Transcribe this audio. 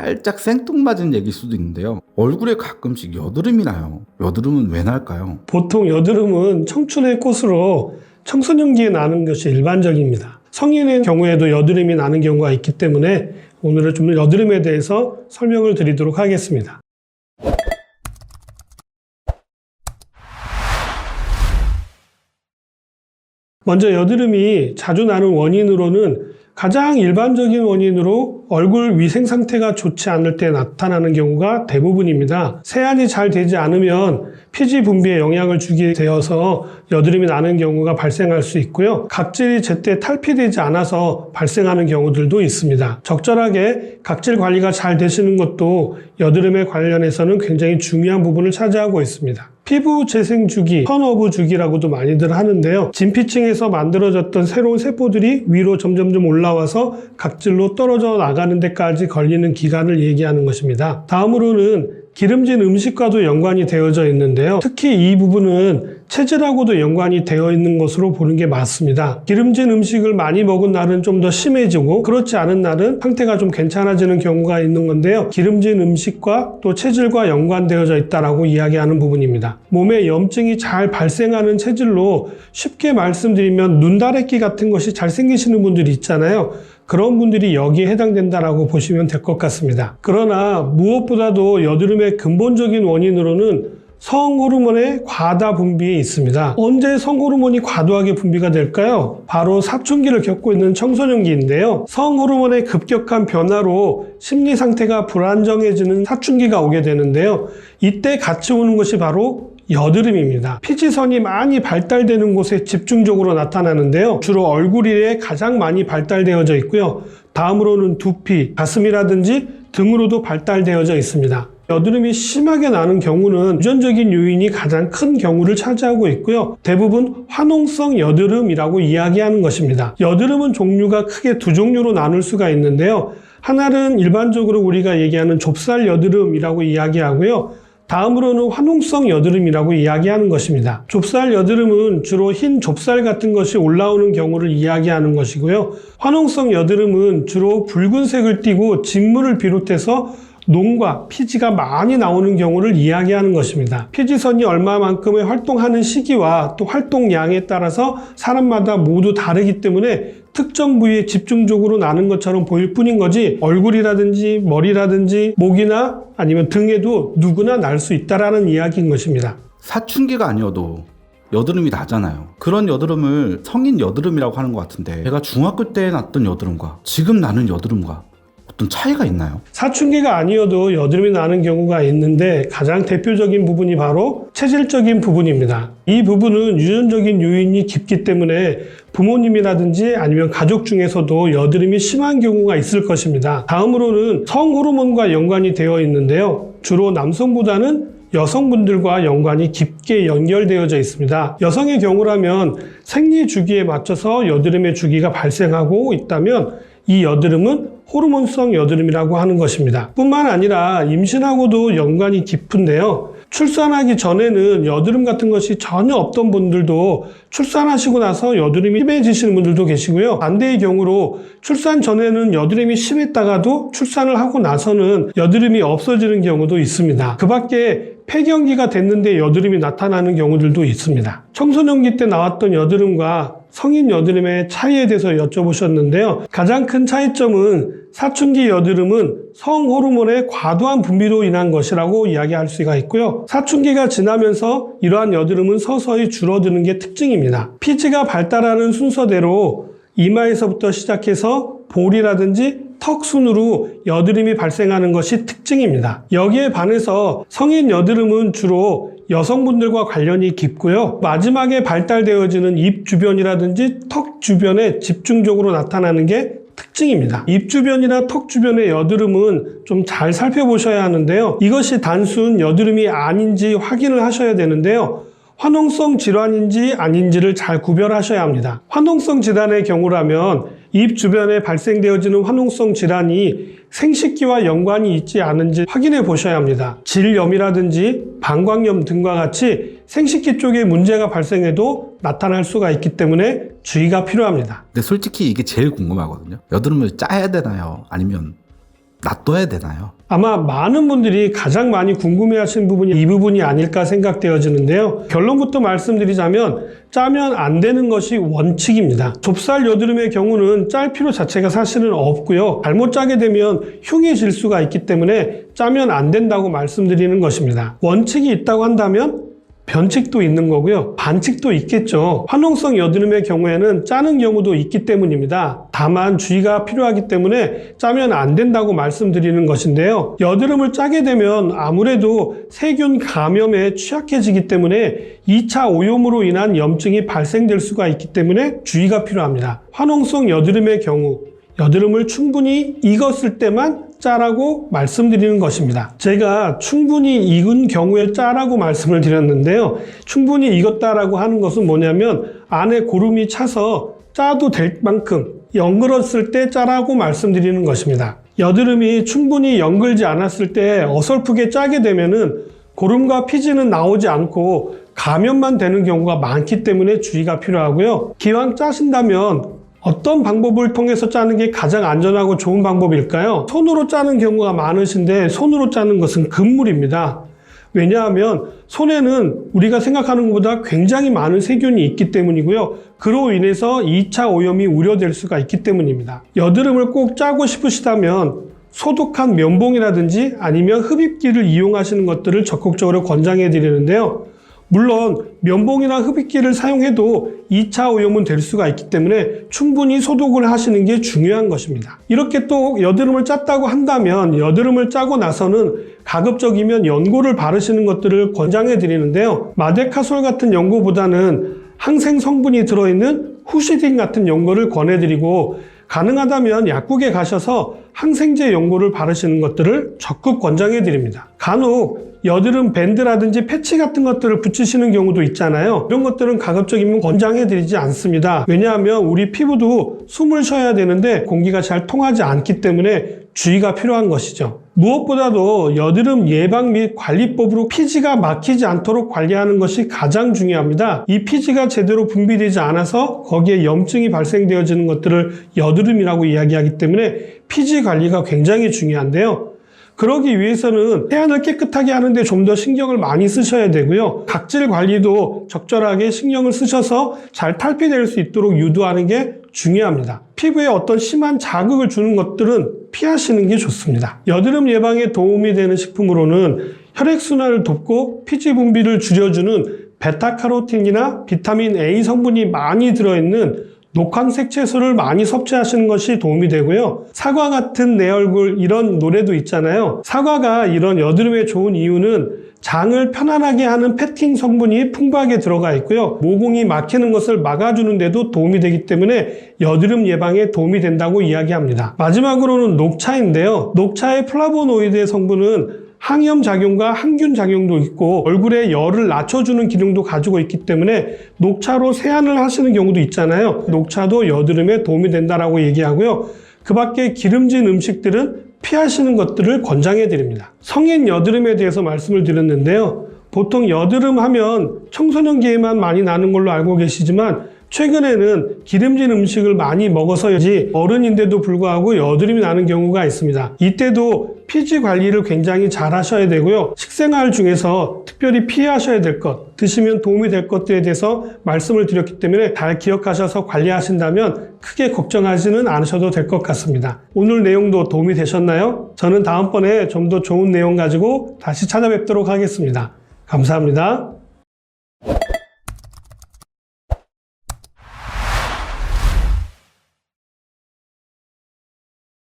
살짝 생뚱맞은 얘기일 수도 있는데요. 얼굴에 가끔씩 여드름이 나요. 여드름은 왜 날까요? 보통 여드름은 청춘의 꽃으로 청소년기에 나는 것이 일반적입니다. 성인의 경우에도 여드름이 나는 경우가 있기 때문에 오늘은 좀 여드름에 대해서 설명을 드리도록 하겠습니다. 먼저 여드름이 자주 나는 원인으로는 가장 일반적인 원인으로 얼굴 위생 상태가 좋지 않을 때 나타나는 경우가 대부분입니다. 세안이 잘 되지 않으면 피지 분비에 영향을 주게 되어서 여드름이 나는 경우가 발생할 수 있고요. 각질이 제때 탈피되지 않아서 발생하는 경우들도 있습니다. 적절하게 각질 관리가 잘 되시는 것도 여드름에 관련해서는 굉장히 중요한 부분을 차지하고 있습니다. 피부 재생 주기, 턴오브 주기라고도 많이들 하는데요. 진피층에서 만들어졌던 새로운 세포들이 위로 점점점 올라와서 각질로 떨어져 나가는 데까지 걸리는 기간을 얘기하는 것입니다. 다음으로는 기름진 음식과도 연관이 되어져 있는데요. 특히 이 부분은 체질하고도 연관이 되어 있는 것으로 보는 게 맞습니다. 기름진 음식을 많이 먹은 날은 좀 더 심해지고 그렇지 않은 날은 상태가 좀 괜찮아지는 경우가 있는 건데요. 기름진 음식과 또 체질과 연관되어져 있다라고 이야기하는 부분입니다. 몸에 염증이 잘 발생하는 체질로 쉽게 말씀드리면 눈다래끼 같은 것이 잘 생기시는 분들이 있잖아요. 그런 분들이 여기에 해당된다라고 보시면 될 것 같습니다. 그러나 무엇보다도 여드름의 근본적인 원인으로는 성호르몬의 과다 분비에 있습니다. 언제 성호르몬이 과도하게 분비가 될까요? 바로 사춘기를 겪고 있는 청소년기인데요. 성호르몬의 급격한 변화로 심리 상태가 불안정해지는 사춘기가 오게 되는데요. 이때 같이 오는 것이 바로 여드름입니다. 피지선이 많이 발달되는 곳에 집중적으로 나타나는데요. 주로 얼굴 위에 가장 많이 발달되어져 있고요. 다음으로는 두피, 가슴이라든지 등으로도 발달되어져 있습니다. 여드름이 심하게 나는 경우는 유전적인 요인이 가장 큰 경우를 차지하고 있고요. 대부분 화농성 여드름이라고 이야기하는 것입니다. 여드름은 종류가 크게 두 종류로 나눌 수가 있는데요. 하나는 일반적으로 우리가 얘기하는 좁쌀 여드름이라고 이야기하고요. 다음으로는 화농성 여드름이라고 이야기하는 것입니다. 좁쌀 여드름은 주로 흰 좁쌀 같은 것이 올라오는 경우를 이야기하는 것이고요. 화농성 여드름은 주로 붉은색을 띠고 진물을 비롯해서 농과 피지가 많이 나오는 경우를 이야기하는 것입니다. 피지선이 얼마만큼의 활동하는 시기와 또 활동량에 따라서 사람마다 모두 다르기 때문에 특정 부위에 집중적으로 나는 것처럼 보일 뿐인 거지 얼굴이라든지 머리라든지 목이나 아니면 등에도 누구나 날 수 있다라는 이야기인 것입니다. 사춘기가 아니어도 여드름이 나잖아요. 그런 여드름을 성인 여드름이라고 하는 것 같은데 제가 중학교 때 났던 여드름과 지금 나는 여드름과 어떤 차이가 있나요? 사춘기가 아니어도 여드름이 나는 경우가 있는데 가장 대표적인 부분이 바로 체질적인 부분입니다. 이 부분은 유전적인 요인이 깊기 때문에 부모님이라든지 아니면 가족 중에서도 여드름이 심한 경우가 있을 것입니다. 다음으로는 성호르몬과 연관이 되어 있는데요. 주로 남성보다는 여성분들과 연관이 깊게 연결되어져 있습니다. 여성의 경우라면 생리 주기에 맞춰서 여드름의 주기가 발생하고 있다면 이 여드름은 호르몬성 여드름이라고 하는 것입니다. 뿐만 아니라 임신하고도 연관이 깊은데요. 출산하기 전에는 여드름 같은 것이 전혀 없던 분들도 출산하시고 나서 여드름이 심해지시는 분들도 계시고요. 반대의 경우로 출산 전에는 여드름이 심했다가도 출산을 하고 나서는 여드름이 없어지는 경우도 있습니다. 그 밖에 폐경기가 됐는데 여드름이 나타나는 경우들도 있습니다. 청소년기 때 나왔던 여드름과 성인 여드름의 차이에 대해서 여쭤보셨는데요. 가장 큰 차이점은 사춘기 여드름은 성호르몬의 과도한 분비로 인한 것이라고 이야기할 수가 있고요. 사춘기가 지나면서 이러한 여드름은 서서히 줄어드는 게 특징입니다. 피지가 발달하는 순서대로 이마에서부터 시작해서 볼이라든지 턱 순으로 여드름이 발생하는 것이 특징입니다. 여기에 반해서 성인 여드름은 주로 여성분들과 관련이 깊고요. 마지막에 발달되어지는 입 주변이라든지 턱 주변에 집중적으로 나타나는 게 특징입니다. 입 주변이나 턱 주변의 여드름은 좀 잘 살펴보셔야 하는데요. 이것이 단순 여드름이 아닌지 확인을 하셔야 되는데요. 화농성 질환인지 아닌지를 잘 구별하셔야 합니다. 화농성 질환의 경우라면 입 주변에 발생되어지는 화농성 질환이 생식기와 연관이 있지 않은지 확인해 보셔야 합니다. 질염이라든지 방광염 등과 같이 생식기 쪽에 문제가 발생해도 나타날 수가 있기 때문에 주의가 필요합니다. 근데 솔직히 이게 제일 궁금하거든요. 여드름을 짜야 되나요? 아니면 놔둬야 되나요? 아마 많은 분들이 가장 많이 궁금해하시는 부분이 이 부분이 아닐까 생각되어지는데요. 결론부터 말씀드리자면 짜면 안 되는 것이 원칙입니다. 좁쌀 여드름의 경우는 짤 필요 자체가 사실은 없고요. 잘못 짜게 되면 흉이 질 수가 있기 때문에 짜면 안 된다고 말씀드리는 것입니다. 원칙이 있다고 한다면 변칙도 있는 거고요. 반칙도 있겠죠. 화농성 여드름의 경우에는 짜는 경우도 있기 때문입니다. 다만 주의가 필요하기 때문에 짜면 안 된다고 말씀드리는 것인데요. 여드름을 짜게 되면 아무래도 세균 감염에 취약해지기 때문에 2차 오염으로 인한 염증이 발생될 수가 있기 때문에 주의가 필요합니다. 화농성 여드름의 경우 여드름을 충분히 익었을 때만 짜라고 말씀드리는 것입니다. 제가 충분히 익은 경우에 짜라고 말씀을 드렸는데요. 충분히 익었다라고 하는 것은 뭐냐면 안에 고름이 차서 짜도 될 만큼 연글었을 때 짜라고 말씀드리는 것입니다. 여드름이 충분히 연글지 않았을 때 어설프게 짜게 되면은 고름과 피지는 나오지 않고 감염만 되는 경우가 많기 때문에 주의가 필요하고요. 기왕 짜신다면 어떤 방법을 통해서 짜는 게 가장 안전하고 좋은 방법일까요? 손으로 짜는 경우가 많으신데 손으로 짜는 것은 금물입니다. 왜냐하면 손에는 우리가 생각하는 것보다 굉장히 많은 세균이 있기 때문이고요. 그로 인해서 2차 오염이 우려될 수가 있기 때문입니다. 여드름을 꼭 짜고 싶으시다면 소독한 면봉이라든지 아니면 흡입기를 이용하시는 것들을 적극적으로 권장해 드리는데요. 물론 면봉이나 흡입기를 사용해도 2차 오염은 될 수가 있기 때문에 충분히 소독을 하시는 게 중요한 것입니다. 이렇게 또 여드름을 짰다고 한다면 여드름을 짜고 나서는 가급적이면 연고를 바르시는 것들을 권장해 드리는데요. 마데카솔 같은 연고보다는 항생 성분이 들어있는 후시딘 같은 연고를 권해드리고 가능하다면 약국에 가셔서 항생제 연고를 바르시는 것들을 적극 권장해 드립니다. 간혹 여드름 밴드라든지 패치 같은 것들을 붙이시는 경우도 있잖아요. 이런 것들은 가급적이면 권장해 드리지 않습니다. 왜냐하면 우리 피부도 숨을 쉬어야 되는데 공기가 잘 통하지 않기 때문에 주의가 필요한 것이죠. 무엇보다도 여드름 예방 및 관리법으로 피지가 막히지 않도록 관리하는 것이 가장 중요합니다. 이 피지가 제대로 분비되지 않아서 거기에 염증이 발생되어지는 것들을 여드름이라고 이야기하기 때문에 피지 관리가 굉장히 중요한데요. 그러기 위해서는 세안을 깨끗하게 하는데 좀 더 신경을 많이 쓰셔야 되고요. 각질 관리도 적절하게 신경을 쓰셔서 잘 탈피될 수 있도록 유도하는 게 중요합니다. 피부에 어떤 심한 자극을 주는 것들은 피하시는 게 좋습니다. 여드름 예방에 도움이 되는 식품으로는 혈액순환을 돕고 피지 분비를 줄여주는 베타카로틴이나 비타민 A 성분이 많이 들어있는 녹황색 채소를 많이 섭취하시는 것이 도움이 되고요. 사과 같은 내 얼굴 이런 노래도 있잖아요. 사과가 이런 여드름에 좋은 이유는 장을 편안하게 하는 페틴 성분이 풍부하게 들어가 있고요. 모공이 막히는 것을 막아주는 데도 도움이 되기 때문에 여드름 예방에 도움이 된다고 이야기합니다. 마지막으로는 녹차인데요. 녹차의 플라보노이드의 성분은 항염 작용과 항균 작용도 있고 얼굴에 열을 낮춰주는 기능도 가지고 있기 때문에 녹차로 세안을 하시는 경우도 있잖아요. 녹차도 여드름에 도움이 된다라고 얘기하고요. 그 밖에 기름진 음식들은 피하시는 것들을 권장해 드립니다. 성인 여드름에 대해서 말씀을 드렸는데요. 보통 여드름 하면 청소년기에만 많이 나는 걸로 알고 계시지만 최근에는 기름진 음식을 많이 먹어서지 어른인데도 불구하고 여드름이 나는 경우가 있습니다. 이때도 피지 관리를 굉장히 잘 하셔야 되고요. 식생활 중에서 특별히 피하셔야 될 것, 드시면 도움이 될 것들에 대해서 말씀을 드렸기 때문에 잘 기억하셔서 관리하신다면 크게 걱정하지는 않으셔도 될 것 같습니다. 오늘 내용도 도움이 되셨나요? 저는 다음번에 좀 더 좋은 내용 가지고 다시 찾아뵙도록 하겠습니다. 감사합니다.